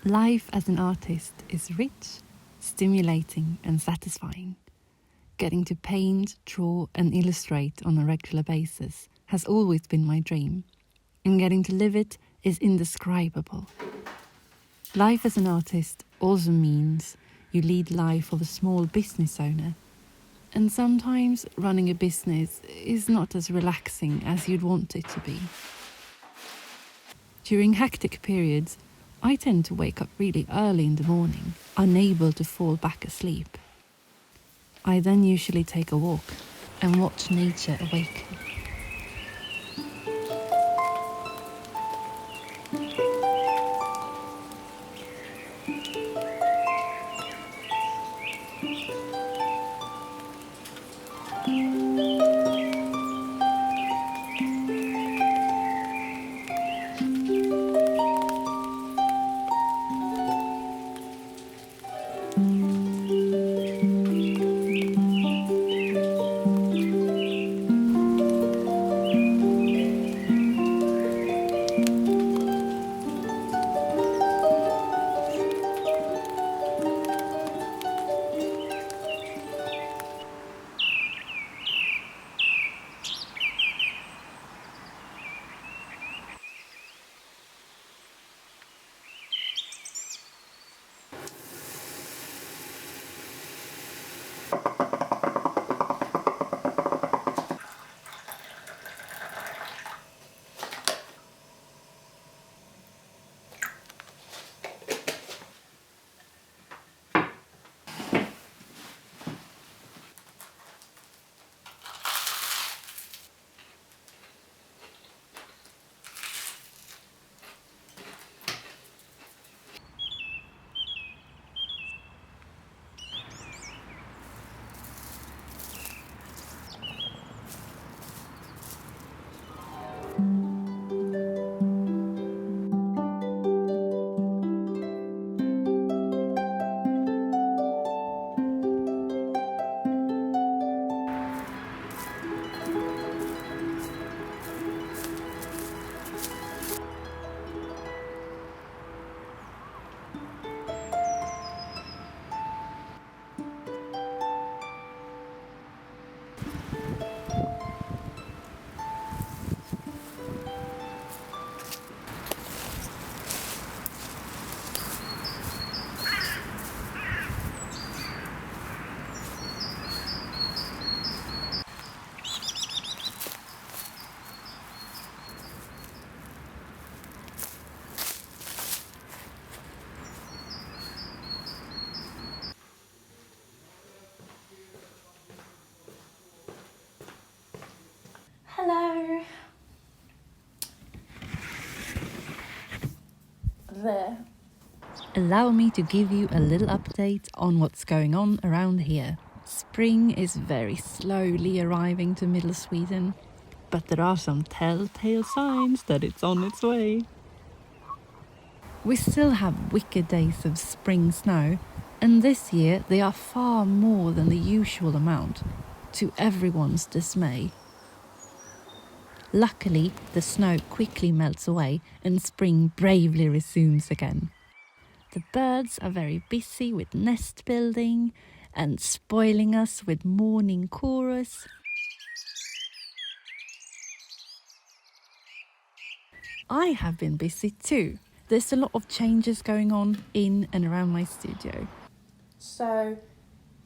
Life as an artist is rich, stimulating and satisfying. Getting to paint, draw and illustrate on a regular basis has always been my dream, and getting to live it is indescribable. Life as an artist also means you lead life of a small business owner, and sometimes running a business is not as relaxing as you'd want it to be. During hectic periods, I tend to wake up really early in the morning, unable to fall back asleep. I then usually take a walk and watch nature awaken. Hello. There. Allow me to give you a little update on what's going on around here. Spring is very slowly arriving to middle Sweden, but there are some telltale signs that it's on its way. We still have wicked days of spring snow, and this year they are far more than the usual amount, to everyone's dismay. Luckily, the snow quickly melts away and spring bravely resumes again. The birds are very busy with nest building and spoiling us with morning chorus. I have been busy too. There's a lot of changes going on in and around my studio. So,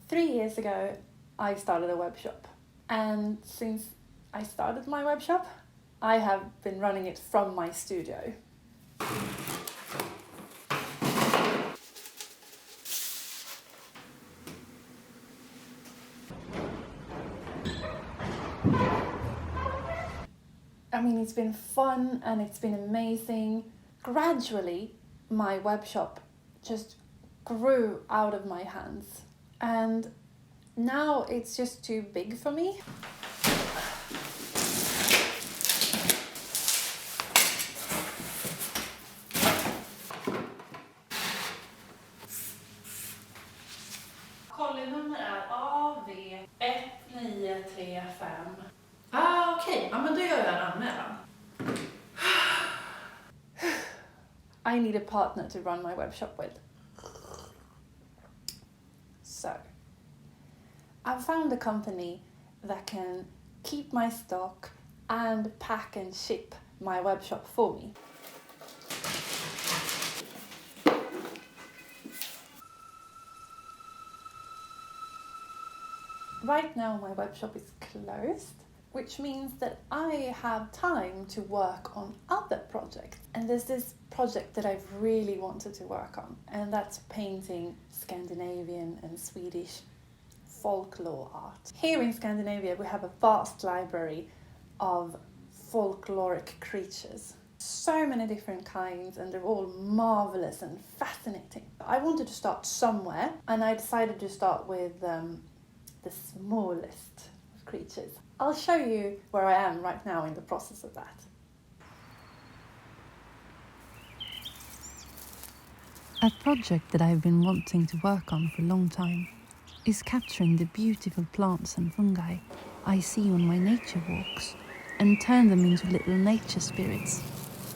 3 years ago, I started a webshop. And since I started my webshop, I have been running it from my studio. I mean, it's been fun and it's been amazing. Gradually, my webshop just grew out of my hands. And now it's just too big for me. Kollinummer är AV1935. Okej. Ja, men då gör jag en anmälan. I I need a partner to run my webshop with. So, I've found a company that can keep my stock and pack and ship my webshop for me. Right now my webshop is closed, which means that I have time to work on other projects. And there's this project that I've really wanted to work on, and that's painting Scandinavian and Swedish folklore art. Here in Scandinavia we have a vast library of folkloric creatures. So many different kinds, and they're all marvelous and fascinating. I wanted to start somewhere, and I decided to start with the smallest of creatures. I'll show you where I am right now in the process of that. A project that I've been wanting to work on for a long time is capturing the beautiful plants and fungi I see on my nature walks and turn them into little nature spirits.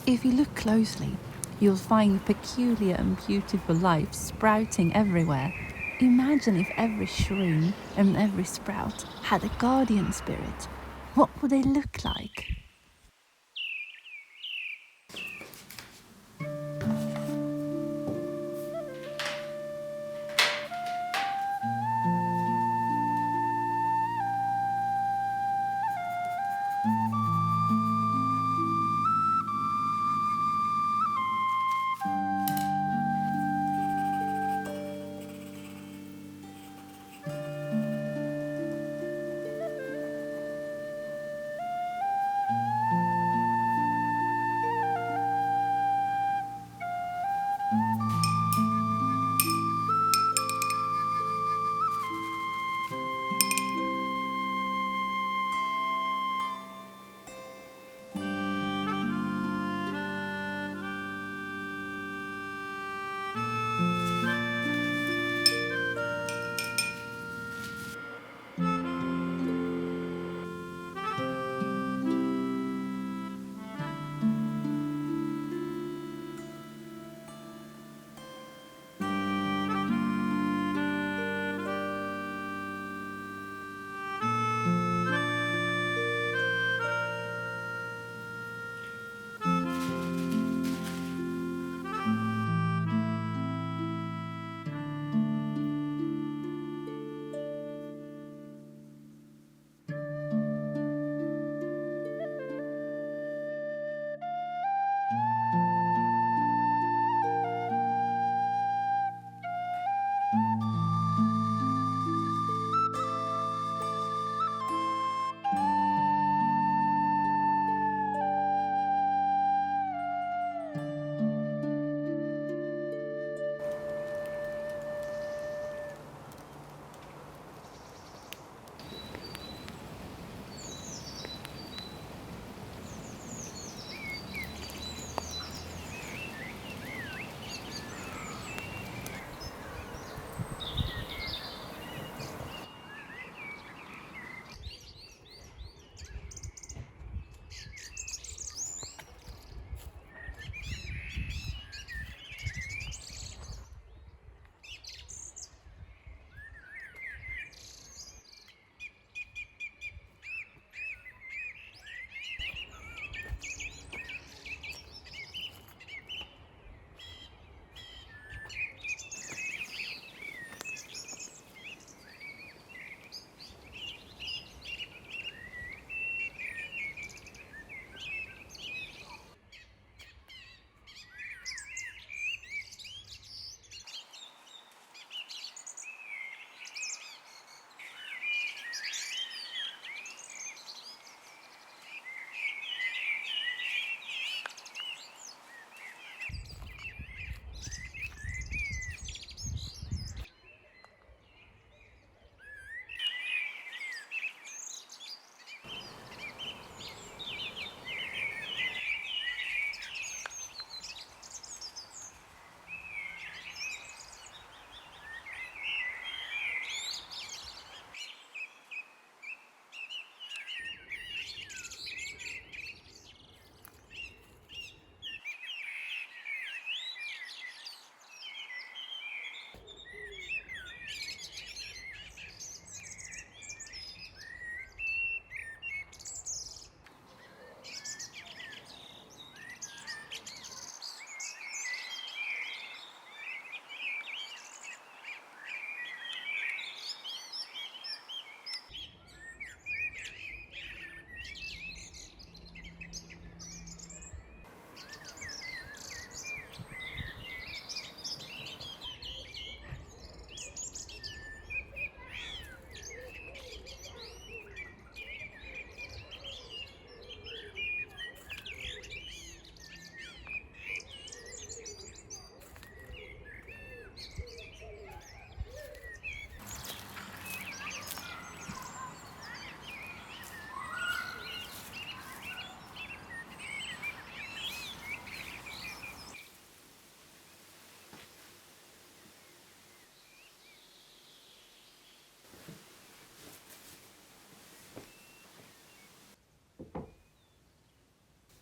If you look closely, you'll find peculiar and beautiful life sprouting everywhere. Imagine if every shroom and every sprout had a guardian spirit. What would they look like?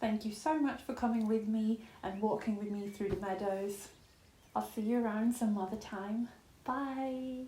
Thank you so much for coming with me and walking with me through the meadows. I'll see you around some other time. Bye!